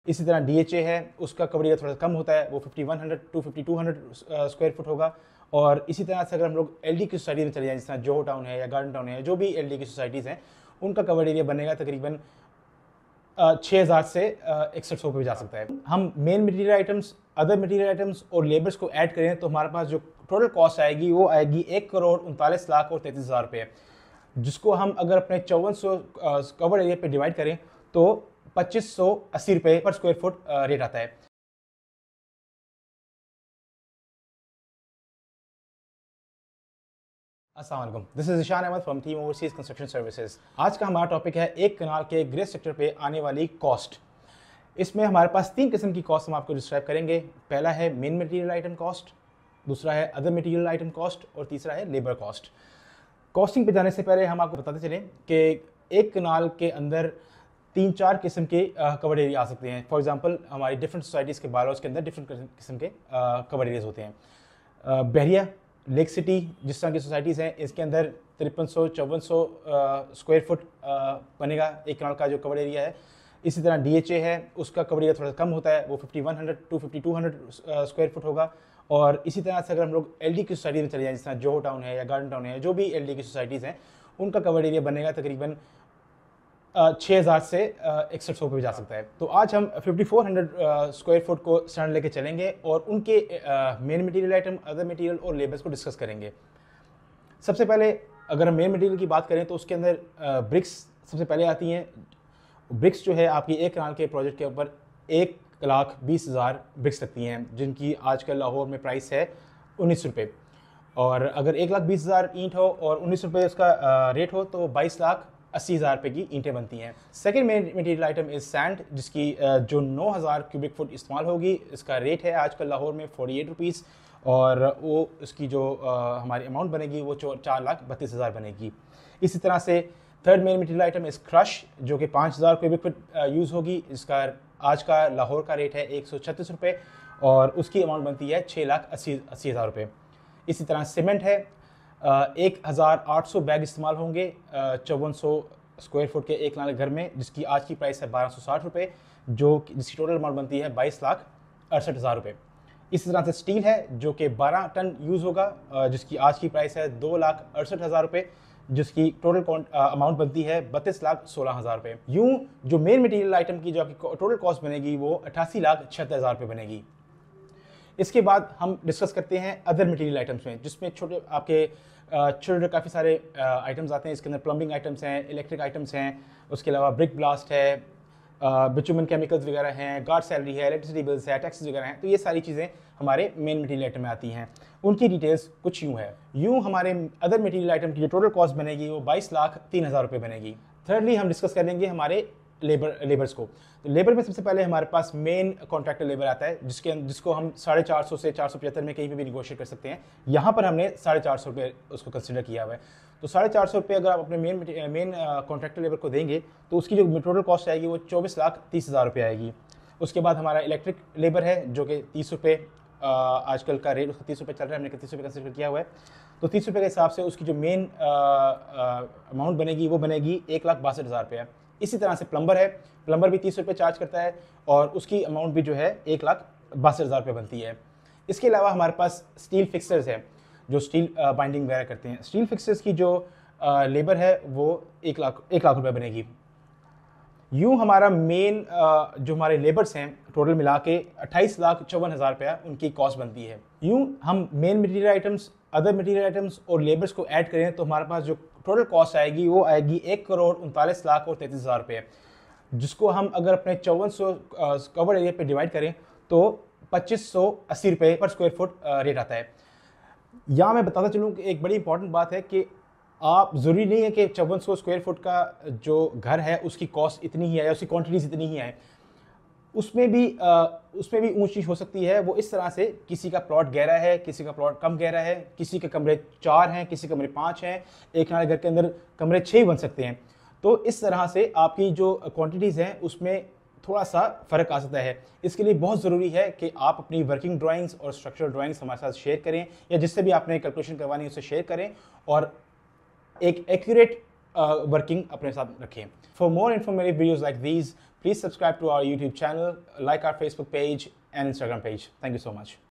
इसी तरह DHA है, उसका कवर एरिया थोड़ा सा कम होता है, वो 5100 टू 5200 स्क्वायर फुट होगा। और इसी तरह से अगर हम लोग LD की सोसाइटी में चले जाएँ, जिस तरह जोहो टाउन है या गार्डन टाउन है, जो भी LD की सोसाइटीज़ हैं, उनका कवर एरिया बनेगा तकरीबन 6000 से 6100 पे भी जा सकता है। हम main material items, other material items और लेबर्स को ऐड करें तो हमारे पास जो टोटल कॉस्ट आएगी वो आएगी 1,39,39,33,000 रुपये, जिसको हम अगर अपने 5400 कवर एरिया पे डिवाइड करें तो 2580 रुपये पर स्क्वायर फुट रेट आता है। अस्सलाम वालेकुम, this is Ishaan Ahmed from team overseas construction services. आज का हमारा टॉपिक है एक कनाल के ग्रे सेक्टर पे आने वाली कॉस्ट। इसमें हमारे पास 3 किस्म की कॉस्ट हम आपको डिस्क्राइब करेंगे। पहला है मेन मटेरियल आइटम कॉस्ट, दूसरा है अदर मटेरियल आइटम कॉस्ट और तीसरा है लेबर कॉस्ट। कॉस्टिंग पे जाने से पहले हम आपको बताते चलें कि एक कनाल के अंदर 3-4 किस्म के कवर एरिया आ सकते हैं। फॉर एग्जांपल हमारी डिफरेंट सोसाइटीज़ के बारहज के अंदर डिफरेंट किस्म के कवर एरियाज होते हैं। बहरिया लेक सिटी जिस तरह की सोसाइटीज़ हैं, इसके अंदर 5300-5400 स्क्वायर फुट बनेगा एक कनाल का जो कवर एरिया है। इसी तरह DHA है, उसका कवर एरिया थोड़ा सा कम होता है, वो 5100 टू 5200 स्क्वायर फुट होगा। और इसी तरह से अगर हम लोग LD की सोसाइटी में चले जाएँ, जिस तरह जोहो टाउन है या गार्डन टाउन है, जो भी LD की सोसाइटीज़ हैं, उनका कवर एरिया बनेगा तकरीबन 6000 से 6100 पे भी जा सकता है। तो आज हम 5400 स्क्वायर फुट को स्टैंड लेके चलेंगे और उनके main material item, other material और लेबर्स को डिस्कस करेंगे। सबसे पहले अगर हम मेन मटेरियल की बात करें तो उसके अंदर ब्रिक्स सबसे पहले आती हैं। ब्रिक्स जो है आपकी एक कनाल के प्रोजेक्ट के ऊपर 1,20,000 ब्रिक्स लगती हैं, जिनकी आजकल लाहौर में प्राइस है 19 रुपये। और अगर 1,20,000 ईंट हो और 19 रुपये उसका रेट हो तो 22,80,000 रुपये की ईंटें बनती हैं। Second main material item is sand, जिसकी जो 9,000 क्यूबिक फुट इस्तेमाल होगी। इसका रेट है आजकल लाहौर में 48 रुपीज़ और वो इसकी जो हमारी अमाउंट बनेगी वो 4,32,000 बनेगी। इसी तरह से third main material item is crush, जो कि 5,000 क्यूबिक फुट यूज़ होगी। इसका आज का लाहौर का रेट है 136 रुपये और उसकी अमाउंट बनती है 6,80,000 रुपये। इसी तरह सीमेंट है, 1,800 बैग इस्तेमाल होंगे 5400 स्क्वायर फुट के एक कनाल घर में, जिसकी आज की प्राइस है 1,260 रुपये, जिसकी टोटल अमाउंट बनती है 22,68,000 रुपये। इसी तरह से स्टील है, जो कि 12 टन यूज़ होगा, जिसकी आज की प्राइस है 2,68,000 रुपये, जिसकी टोटल अमाउंट बनती है 32,16,000 रुपये। यूँ जो मेन मटेरियल आइटम की जो आपकी टोटल कॉस्ट बनेगी वो 88,76,000 रुपये बनेगी। इसके बाद हम डिस्कस करते हैं अदर मटेरियल आइटम्स में, जिसमें छोटे आपके छोटे काफ़ी सारे आइटम्स आते हैं। इसके अंदर प्लम्बिंग आइटम्स हैं, इलेक्ट्रिक आइटम्स हैं, उसके अलावा ब्रिक ब्लास्ट है, बिटुमेन केमिकल्स वगैरह हैं, गार्ड सैलरी है, इलेक्ट्रिसिटी बिल्स है, टैक्सेस वगैरह हैं। तो ये सारी चीज़ें हमारे मेन मटेरियल आइटम में आती हैं। उनकी डिटेल्स कुछ यूँ है। यूँ हमारे अदर मटेरियल आइटम की जो टोटल कॉस्ट बनेगी वो 22,03,000 रुपये बनेगी। थर्डली हम डिस्कस करेंगे हमारे लेबर्स को। तो लेबर में सबसे पहले हमारे पास मेन कॉन्ट्रैक्टर लेबर आता है, जिसको हम 450 से 475 में कहीं पे भी निगोशिएट कर सकते हैं। यहाँ पर हमने 450 रुपये उसको कंसिडर किया हुआ है। तो 450 रुपये अगर आप अपने मेन कॉन्ट्रैक्टर लेबर को देंगे तो उसकी जो टोटल कॉस्ट आएगी वो 24,30,000 रुपये आएगी। उसके बाद हमारा इलेक्ट्रिक लेबर है, जो कि 30 रुपये आजकल का रेट उसका 30 रुपये चल रहा है, हमने 30 रुपये कंसिडर किया हुआ है। तो 30 रुपये के हिसाब से उसकी जो मेन अमाउंट बनेगी वो बनेगी 1,62,000 रुपये। इसी तरह से प्लम्बर है, प्लम्बर भी 30 रुपये चार्ज करता है और उसकी अमाउंट भी जो है 1,62,000 रुपये बनती है। इसके अलावा हमारे पास स्टील फिक्सर्स है, जो स्टील बाइंडिंग वगैरह करते हैं। स्टील फिक्सर्स की जो लेबर है वो 1,00,000 रुपये बनेगी। यूँ हमारा मेन जो हमारे लेबर्स हैं टोटल मिला के 28,54,000 रुपया उनकी कॉस्ट बनती है। यूँ हम main material items, other material items और लेबर्स को ऐड करें तो हमारे पास जो टोटल कॉस्ट आएगी वो आएगी 1,39,33,000 रुपये, जिसको हम अगर अपने 5400 कवर एरिया पे डिवाइड करें तो 2580 रुपये पर स्क्वायर फुट रेट आता है। यहाँ मैं बताता चलूँ कि एक बड़ी इंपॉर्टेंट बात है कि आप ज़रूरी नहीं है कि 5400 स्क्वायर फुट का जो घर है उसकी कॉस्ट इतनी ही आए, उसकी क्वांटिटीज़ इतनी ही आए। उसमें भी ऊंच नीच हो सकती है। वो इस तरह से किसी का प्लॉट गहरा है, किसी का प्लॉट कम गहरा है, किसी के कमरे 4 हैं, किसी कमरे 5 हैं, एक हमारे घर के अंदर कमरे 6 बन सकते हैं। तो इस तरह से आपकी जो क्वांटिटीज़ हैं उसमें थोड़ा सा फ़र्क आ सकता है। इसके लिए बहुत ज़रूरी है कि आप अपनी वर्किंग ड्राइंग्स और स्ट्रक्चरल ड्राइंग्स हमारे साथ शेयर करें, या जिससे भी आपने कैलकुलेशन करवानी है उससे शेयर करें और एक एक्यूरेट वर्किंग अपने साथ रखें। For more informative videos like these, please subscribe to our YouTube channel, like our Facebook page and Instagram page. Thank you so much.